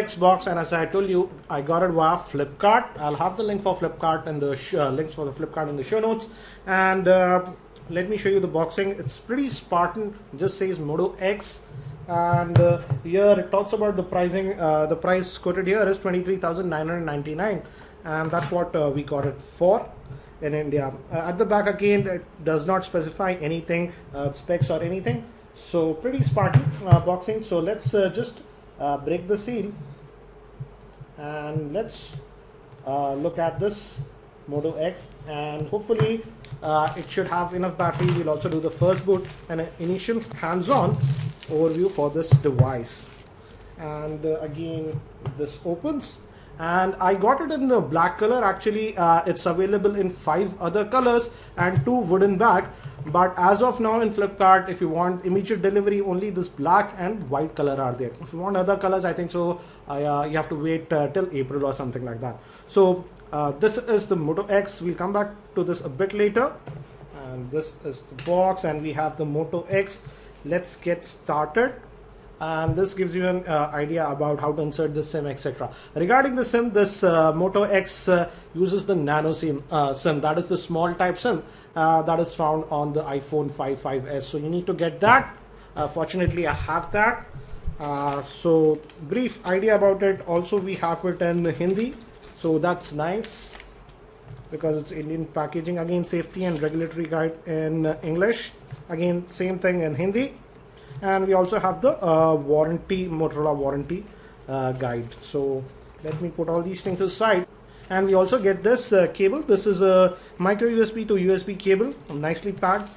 Xbox, and as I told you, I got it via Flipkart. I'll have the link for Flipkart and the links for the Flipkart in the show notes. And let me show you the boxing. It's pretty Spartan. It just says Moto X, and here it talks about the pricing. The price quoted here is 23,999, and that's what we got it for in India. At the back again, it does not specify anything, specs or anything. So pretty Spartan boxing. So let's just break the seal and let's look at this Moto X, and hopefully it should have enough battery. We'll also do the first boot and an initial hands-on overview for this device. And again, this opens, and I got it in the black color. Actually it's available in 5 other colors and 2 wooden bags, but as of now in Flipkart, if you want immediate delivery, only this black and white color are there. If you want other colors, I think so you have to wait till April or something like that. So this is the Moto X. We'll come back to this a bit later. And this is the box, and we have the Moto X. Let's get started. And this gives you an idea about how to insert the SIM, etc. Regarding the SIM, this Moto X uses the nano SIM. That is the small type SIM that is found on the iPhone 5S. So you need to get that. Fortunately, I have that. So brief idea about it. Also, we have it in Hindi, so that's nice because it's Indian packaging. Again, safety and regulatory guide in English. Again, same thing in Hindi. And we also have the warranty, Motorola warranty guide. So let me put all these things aside. And we also get this cable. This is a micro USB to USB cable, nicely packed.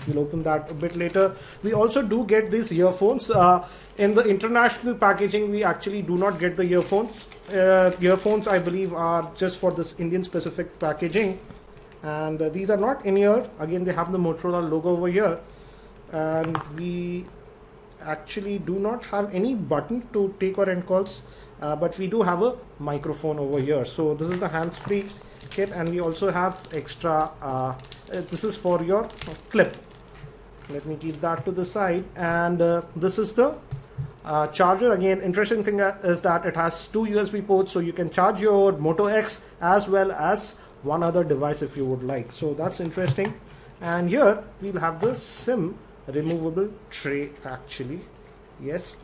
We'll open that a bit later. We also do get these earphones. In the international packaging, we actually do not get the earphones. Earphones, I believe, are just for this Indian specific packaging. And these are not in here. Again, they have the Motorola logo over here. And we actually do not have any button to take or end calls, but we do have a microphone over here. So this is the hands-free kit, and we also have extra this is for your clip. Let me keep that to the side. And this is the charger. Again, interesting thing is that it has 2 USB ports, so you can charge your Moto X as well as one other device if you would like. So that's interesting. And here we'll have the SIM removable tray, actually, yes,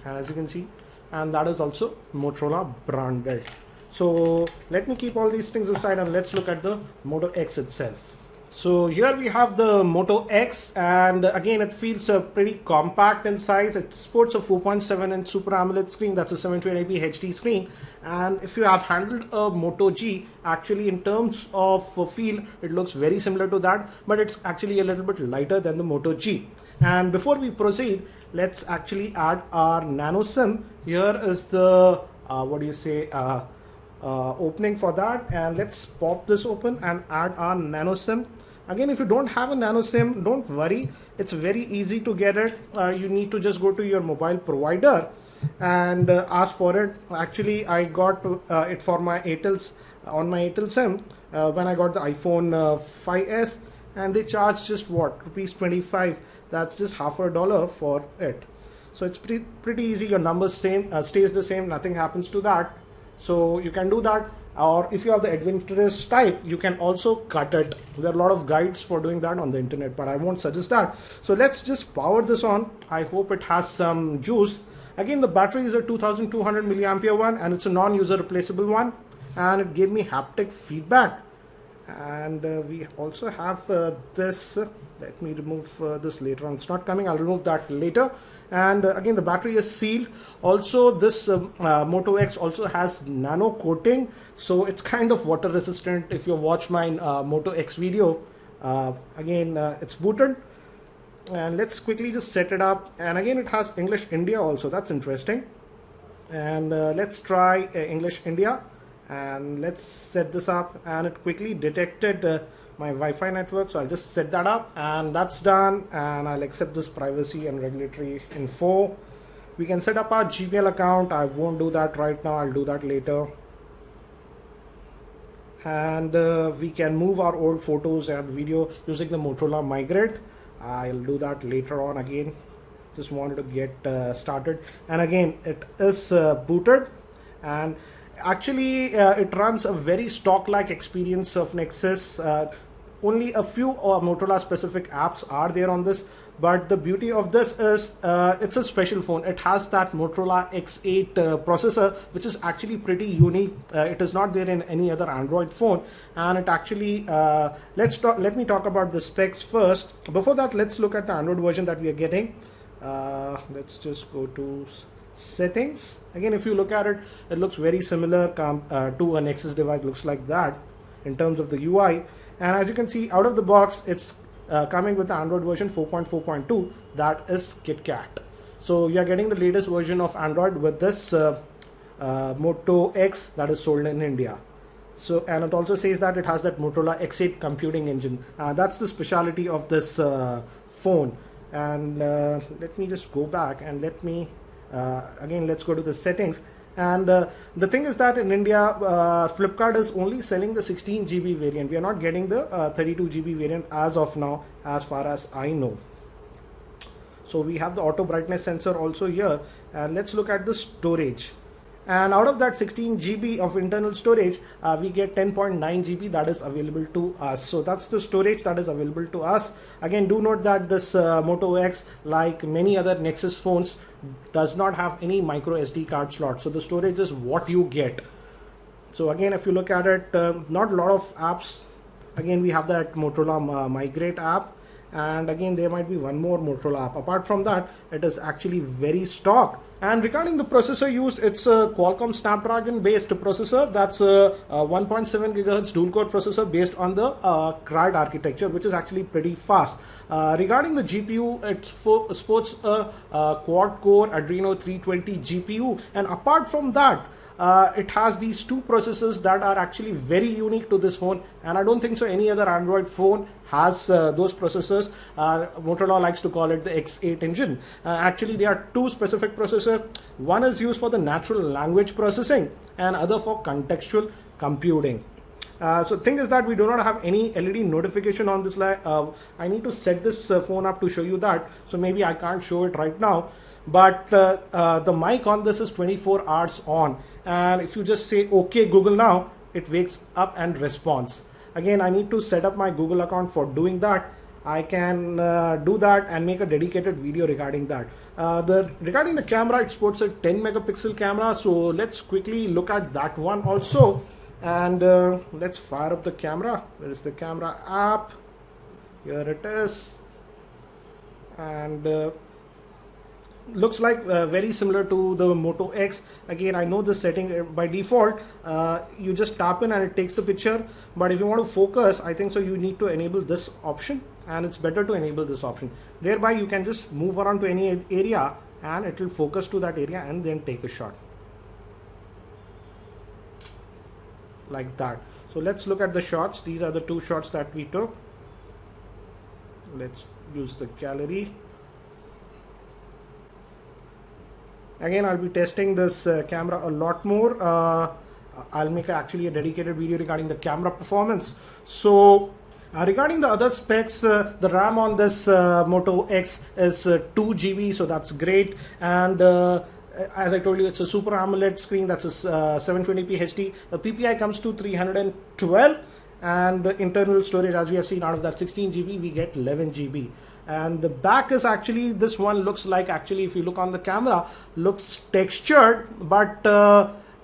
as you can see, and that is also Motorola branded. So let me keep all these things aside and let's look at the Moto X itself. So here we have the Moto X, and again it feels pretty compact in size. It sports a 4.7 inch Super AMOLED screen, that's a 720p HD screen. And if you have handled a Moto G, actually in terms of feel, it looks very similar to that, but it's actually a little bit lighter than the Moto G. And before we proceed, let's actually add our nano SIM. Here is the opening for that, and let's pop this open and add our nano SIM. Again, if you don't have a nano SIM, don't worry, it's very easy to get it. You need to just go to your mobile provider and ask for it. Actually, I got it for my Airtel's on my Airtel SIM when I got the iPhone 5S, and they charge just what, ₹25. That's just $50 for it. So it's pretty easy. Your number stays the same, nothing happens to that. So you can do that. Or if you have the adventurous type, you can also cut it. There are a lot of guides for doing that on the internet, but I won't suggest that. So let's just power this on. I hope it has some juice. Again, the battery is a 2200 milliampere one, and it's a non-user replaceable one, and it gave me haptic feedback. And we also have this. Let me remove this later on. It's not coming. I'll remove that later. And again, the battery is sealed. Also, this Moto X also has nano coating, so it's kind of water resistant. If you watch my Moto X video, again, it's booted. And let's quickly just set it up. And again, it has English India also. That's interesting. And let's try English India. And let's set this up, and it quickly detected my Wi-Fi network, so I'll just set that up, and that's done. And I'll accept this privacy and regulatory info. We can set up our Gmail account. I won't do that right now, I'll do that later. And we can move our old photos and video using the Motorola Migrate. I'll do that later on again. just wanted to get started. And again, it is booted, and actually it runs a very stock-like experience of Nexus. Only a few Motorola specific apps are there on this, but the beauty of this is it's a special phone. It has that Motorola X8 processor, which is actually pretty unique. It is not there in any other Android phone, and it actually let me talk about the specs first. Before that, let's look at the Android version that we are getting. Let's just go to settings. Again, if you look at it, it looks very similar to a Nexus device. Looks like that in terms of the UI. And as you can see, out of the box, it's coming with the Android version 4.4.2, that is KitKat. So you're getting the latest version of Android with this Moto X that is sold in India. So, and it also says that it has that Motorola X8 computing engine. That's the speciality of this phone. And let me just go back and let me again, let's go to the settings. And the thing is that in India, Flipkart is only selling the 16 GB variant. We are not getting the 32 GB variant as of now, as far as I know. So we have the auto brightness sensor also here. And let's look at the storage. And out of that 16 GB of internal storage, we get 10.9 GB that is available to us. So that's the storage that is available to us. Again, do note that this Moto X, like many other Nexus phones, does not have any micro SD card slot. So the storage is what you get. So again, if you look at it, not a lot of apps. Again, we have that Motorola Migrate app. And again, there might be one more Motorola app. Apart from that, it is actually very stock. And regarding the processor used, it's a Qualcomm Snapdragon based processor. That's a 1.7 gigahertz dual core processor based on the CRAD architecture, which is actually pretty fast. Regarding the GPU, it sports a quad core Adreno 320 GPU. And apart from that, it has these two processors that are actually very unique to this phone, and I don't think so any other Android phone has those processors. Motorola likes to call it the X8 engine. Actually, there are two specific processors. One is used for the natural language processing and other for contextual computing. So thing is that we do not have any LED notification on this. I need to set this phone up to show you that, so maybe I can't show it right now. But the mic on this is 24 hours on, and if you just say OK Google now, it wakes up and responds. Again, I need to set up my Google account for doing that. I can do that and make a dedicated video regarding that. Regarding the camera, it sports a 10 megapixel camera, so let's quickly look at that one also. And let's fire up the camera. Where is the camera app? Here it is. And looks like very similar to the Moto X. Again, I know the setting by default, you just tap in and it takes the picture, but if you want to focus, I think so you need to enable this option, and it's better to enable this option. Thereby you can just move around to any area and it will focus to that area and then take a shot like that. So let's look at the shots. These are the two shots that we took. Let's use the gallery. Again, I'll be testing this camera a lot more. I'll make actually a dedicated video regarding the camera performance. So regarding the other specs, the RAM on this Moto X is 2 GB, so that's great. And as I told you, it's a Super AMOLED screen. That's a 720p HD. The PPI comes to 312, and the internal storage, as we have seen, out of that 16 GB, we get 11 GB. And the back is actually, this one looks like, actually if you look on the camera, looks textured, but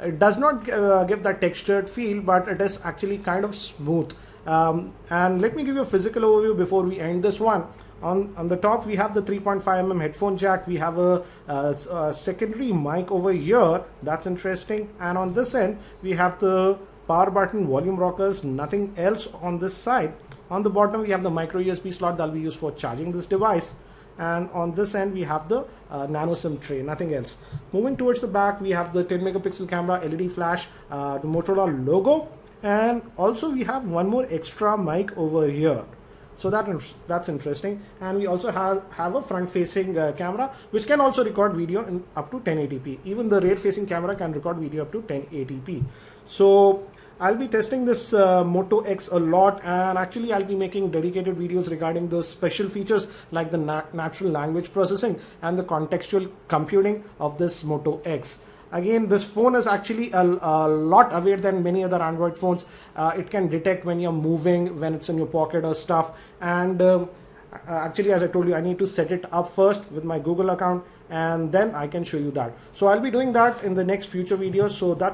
it does not give that textured feel, but it is actually kind of smooth. And let me give you a physical overview before we end this one. On the top, we have the 3.5mm headphone jack. We have a secondary mic over here. That's interesting. And on this end, we have the power button, volume rockers, nothing else on this side. On the bottom, we have the micro USB slot that will be used for charging this device. And on this end, we have the nano SIM tray, nothing else. Moving towards the back, we have the 10 megapixel camera, LED flash, the Motorola logo. And also we have one more extra mic over here. So that's interesting. And we also have a front facing camera, which can also record video in up to 1080p. Even the rear facing camera can record video up to 1080p. So I'll be testing this Moto X a lot, and actually I'll be making dedicated videos regarding those special features like the natural language processing and the contextual computing of this Moto X. Again, this phone is actually a lot aware than many other Android phones. It can detect when you're moving, when it's in your pocket or stuff. And actually, as I told you, I need to set it up first with my Google account, and then I can show you that. So I'll be doing that in the next future videos. So that's